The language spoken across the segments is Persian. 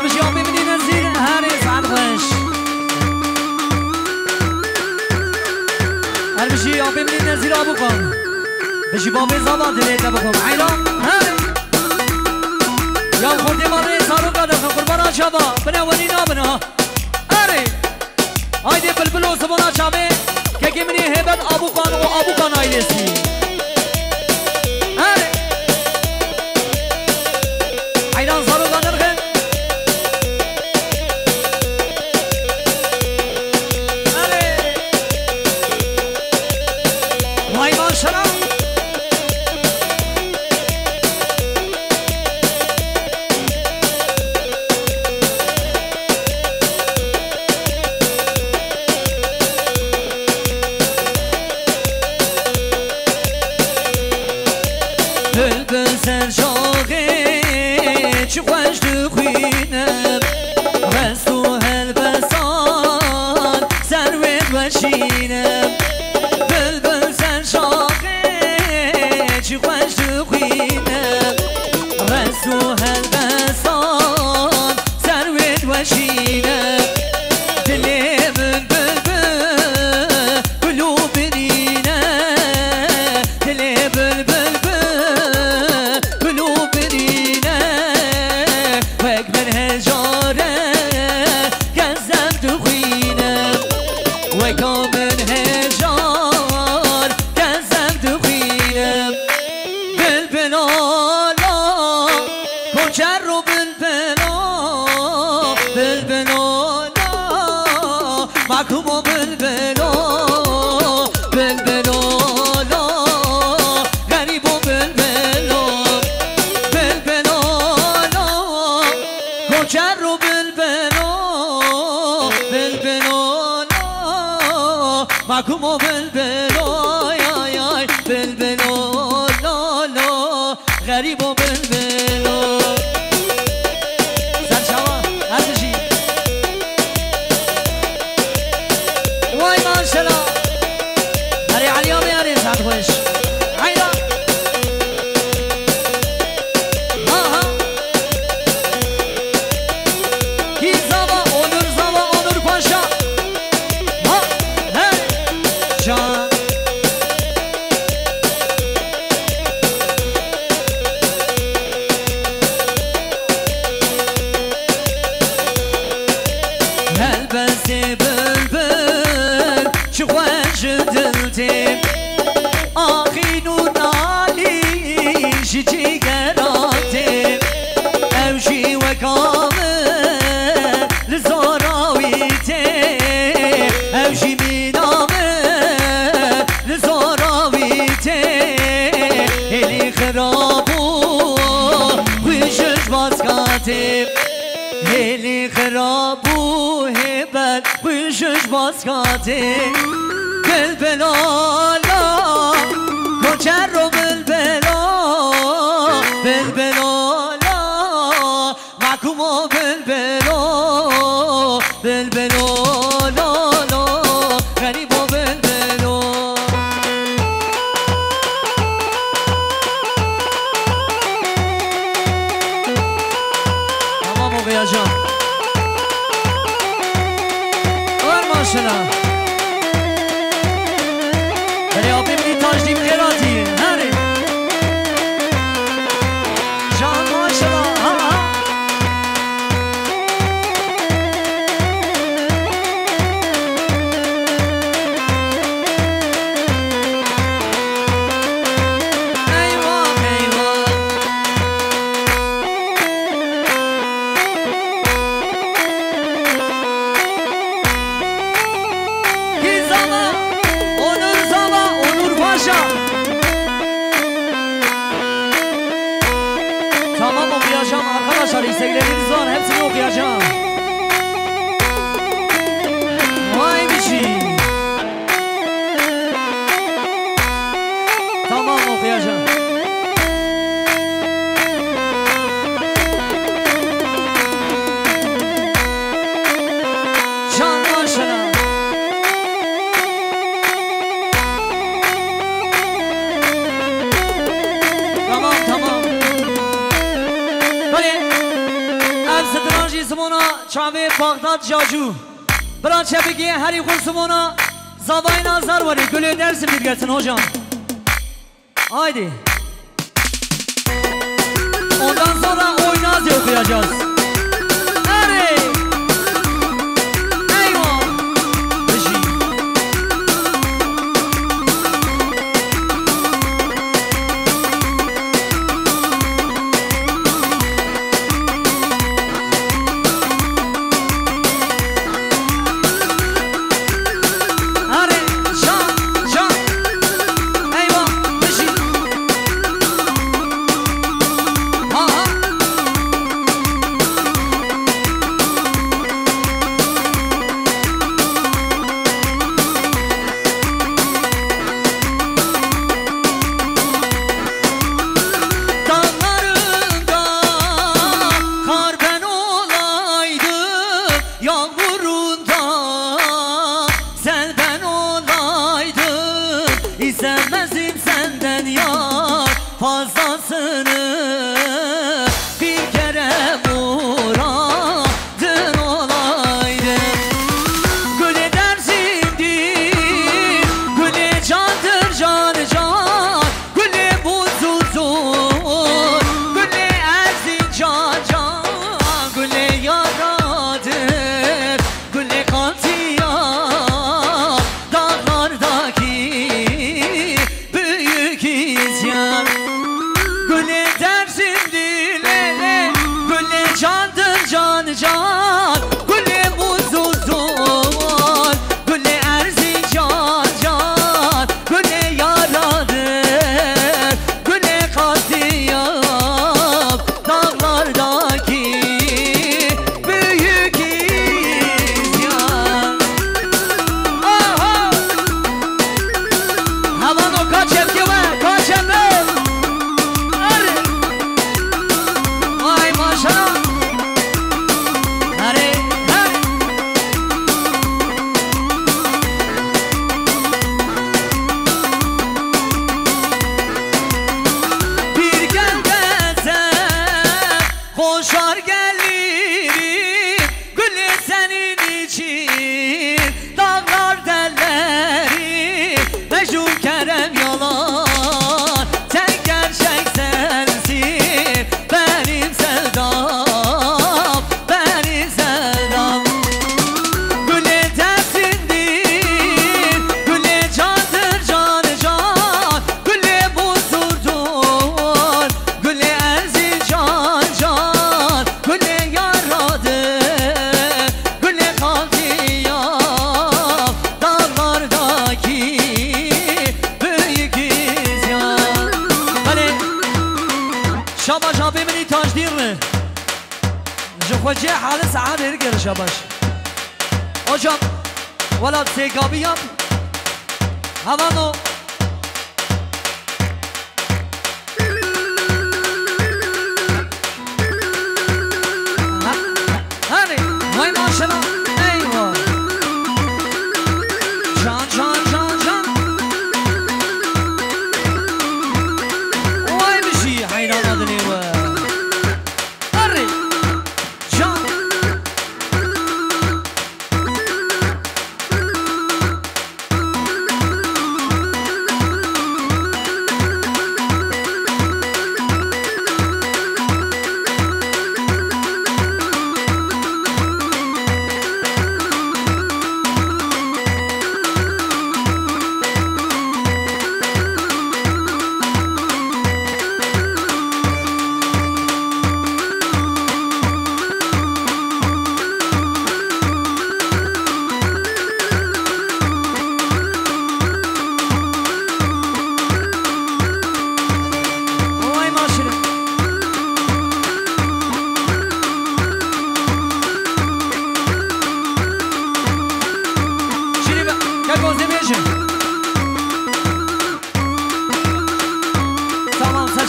بشی آب ببینین از زیر هر ساعت خوش هر بشی آب ببینین از زیر آبو کن بشی با بزابا دلیت بکن عیران یا خوردی ماره سارو قدر قربان آشابا بنا ونی نابنا اره هایده بلبل و سبان آشابه که منی هبت آبو کن و آبو کن آیدستی اره عیران سارو قدر خن اره وای ماشالله معكم بالبلو يا يا بالبلو لا لا غريب بالبلو سرشوا هذا شيء واي ما شاء الله هري على اليوم يا ريت سعد خوش عينا ها كي زابا اونور باشا هلی خرابو هبل وشش باسکاته بلبلالا کوچر رو بلبلالا محکومو بلبلالا غریبو بلبلو تمام بیا جان اور ماشاءالله بری آبی می تاجدیم خیراتی هره جان ماشاءالله Tamam okuyacağım arkadaşlar, istekleriniz var, hepsini okuyacağım. Vay biçim. Tamam okuyacağım. Can başına. Tamam. چاوی بغداد جاجو برا چه بگی هری خورسمونا زاوای نظر واری گلی درس میگرسن hocam haydi ondan sonra oynaz okuyacağız hadi eyvah وجه حال سعاد هرگل شباش hocam ولا سيقابي ياب هوانو هاني هاي ما شاء الله ايوه جان جان جان جان واي بشي حيران ادني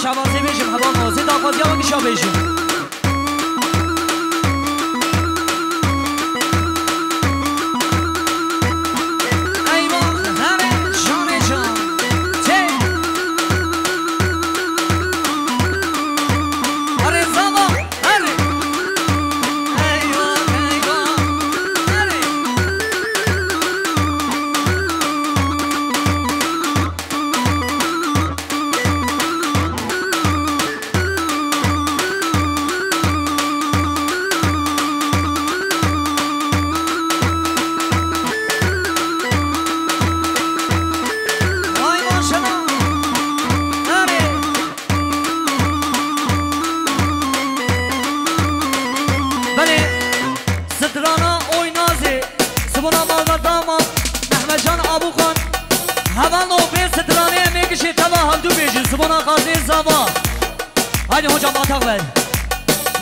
شبازی بشیم هوا موزی داخوازی ها میشا بشیم قصابا هایدی هجا ماتاق بر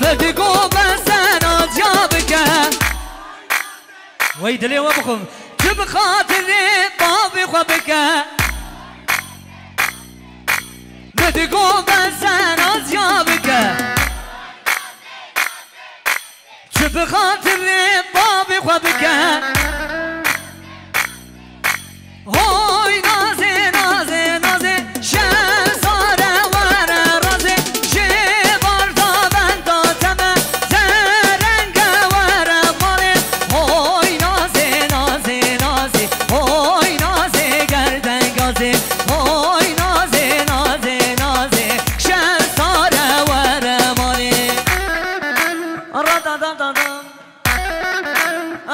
مردی گو بسن آجا بکن وی دلی و بخم تو بخاطر بابی خواه بکن مردی گو بسن آجا بکن تو بخاطر بابی خواه بکن های نازه نازه نازه شهزاره وره رازه شبار دا بندا تمه زرنگ وره ماله های نازه نازه نازه های نازه گردن گازه های نازه نازه نازه شهزاره وره ماله را دا دا دا دا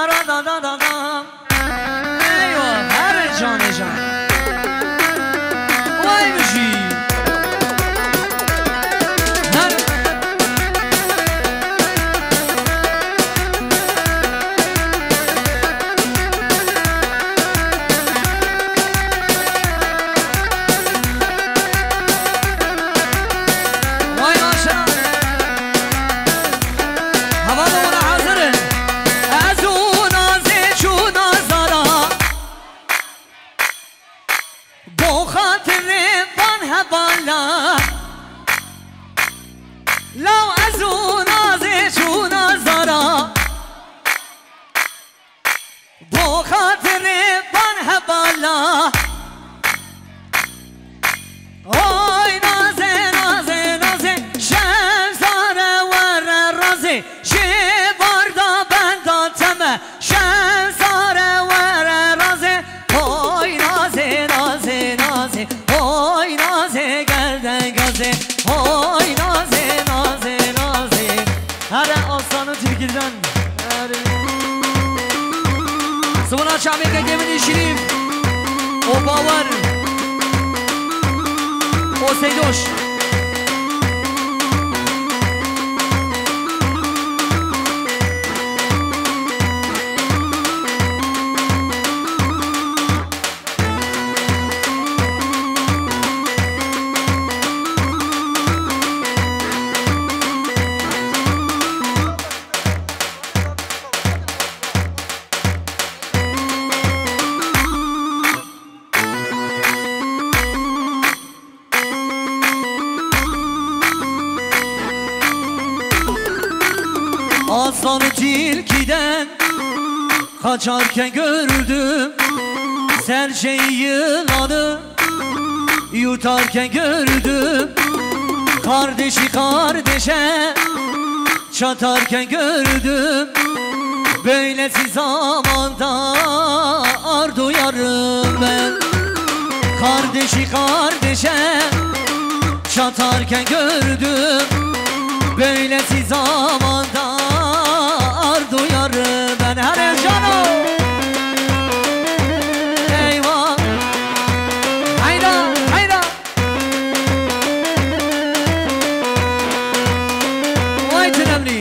را دا دا دا دا جان جان وای بشی وای آشنا هوا دونه حاضره از اون آزه چون آزارا با خاطر بان هبالا لو از اون آزه چون آزارا با خاطر بان هبالا آی نازه نازه نازه شمزاره وره رازه شباردا بندا تمه شمزاره وره رازه آی نازه نازه نازه آی نازه گردن گازه آی نازه نازه نازه هر آسانو ترکیدن سمونا شامی که گمینی شریف او باور او سیدوش Aslanı tilkiden kaçarken gördüm serçeyi yılanı yutarken gördüm kardeşi kardeşe çatarken gördüm böylesi zamanda ar duyarım ben kardeşi kardeşe çatarken gördüm böylesi zamanda ar duyarım ben her canım. Eyvah hayda hayda vay tünemli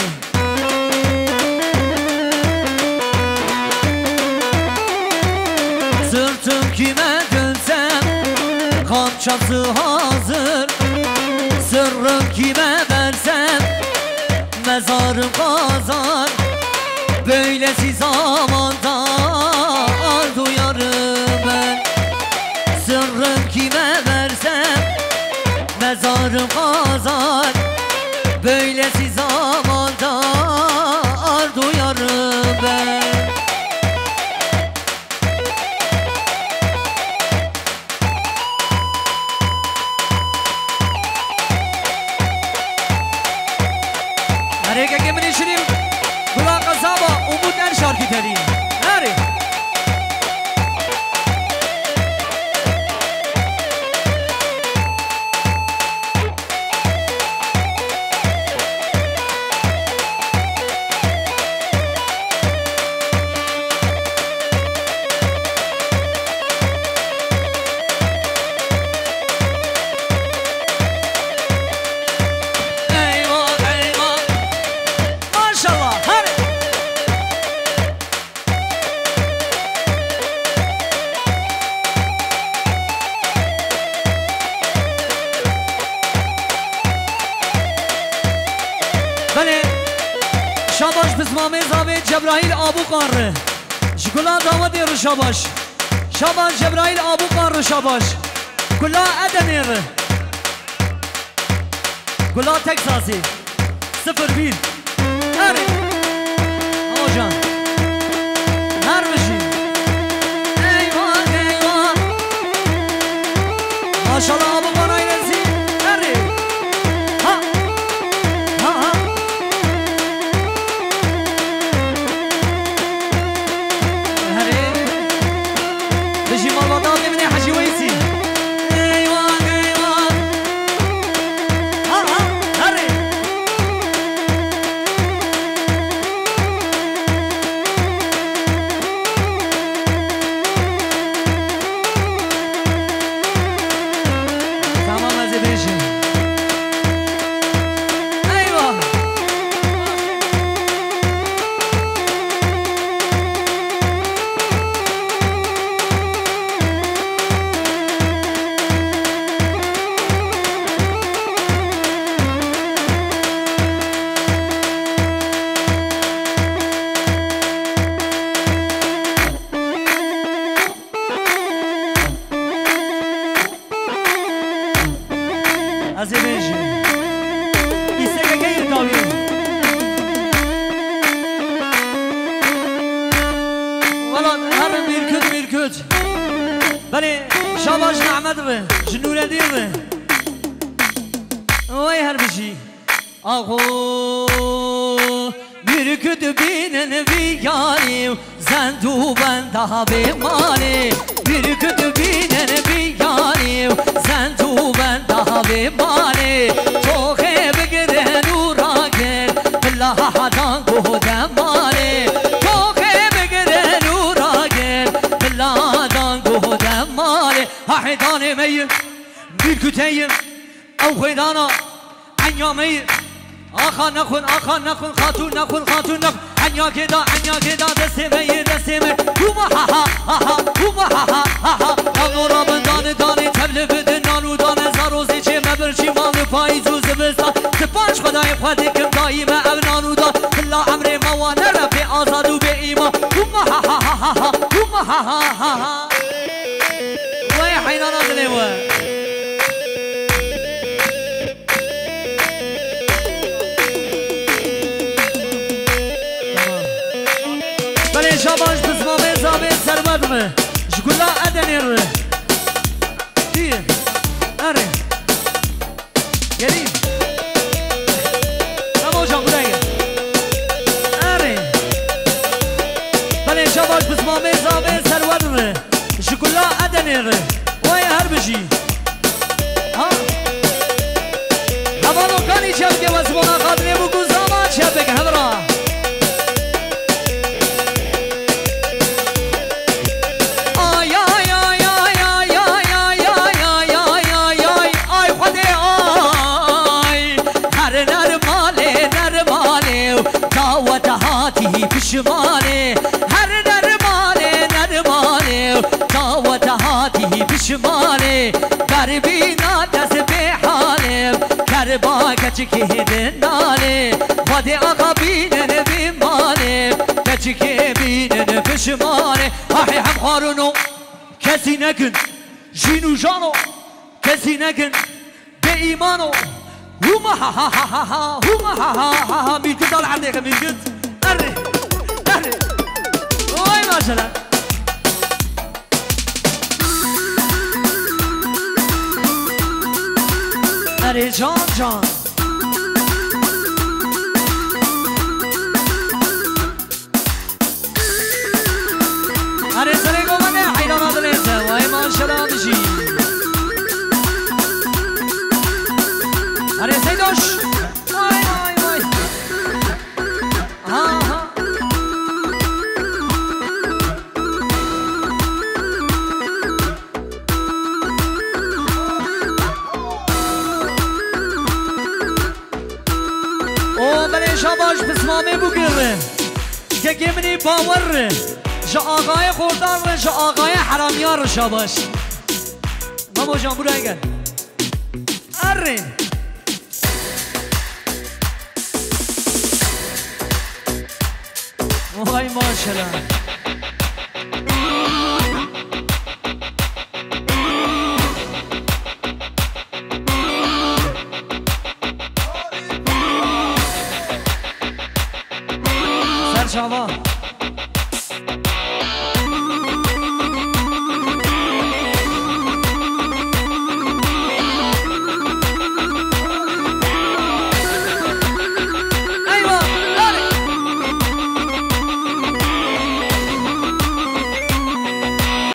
sırtım kime dönsem kamçası hazır sırrım kime versem mezarım kazar böylesi zamanda ar duyarım ben sırrım kime versem mezarım kazar böylesi zamanda ar duyarım ben. Harika gemini şirin Kulak Kasaba Umut Er şarkı teri Hadi شاباش بسمامه زاوید جبرائیل آبو قاره شکلا داوت رو شاباش شاباش جبرائیل آبو قاره شاباش کلا ادنیر کلا تکساسی 01 هری آجان هر بشی ایوان ایوان ماشالله آبو قاره رسی هری ها ها ها هری بشی مالواتا ببینی حجی ویسی ایوان ایوان ها ها هری تمام از بشی ایوان از بشی ایسته که گیر داوی والا هر میرکد بله شاباش نعمت به جنور دیر به وای هر بشی آخو میرکد بینن بیاری زندو بنده به مالی میرکد بینن بیاری زندو بنده به مالی توخه بگره نورا گر بلا حدان گودم مالی توخه بگره نورا گر بلا دان گودم مالی حیدان میر میرکتیم او خیدانا انیامی آخا نخون خاتون نخون انیا که دا دسته میر هوما ها ها ها هوما ها ها ها نانورا من دانه تبله بده نانو دانه زاروزی چه مبرچی مال پاییز و زبستا سپاش خدای خواهده کم دایمه او نانو دا کلا امر موانه رفع آزاد و به ایما هوما ها ها ها ها هوما ها ها ها وای حینانا دلیوه شاباش بسمامه زابه سربدمه شکلا ادنیر دیه اره گریم نمو جان بودایه اره بله شاباش بسمامه زابه سربدمه شکلا ادنیر وای هر بشی ها هوانو کانی چه بگه وزمونا خاطره بگو زامان چه بگه همرا پشمانه هر نرمانه داوت هاتی پشمانه دربینا دست به حالم کربا کچکی دناله وادی آقا بینن بیمانه کچکی بینن پشمانه آخی هم خارونو کسی نکن جینو جانو کسی نکن به ایمانو هوما ها ها ها ها هوما ها ها ها میرکن دال عندك میرکن اره اره وای ماشاءالله اره جان اره سره گومنه حیران آدلیسه وای ماشاءالله بشی اره سیدوش وای ها شاباش بسمامه بگره که گمنی باور جا آقای خوردار جا آقای حرامیار شاباش مامو جان برو اگر اره وای ماشاءالله سر شما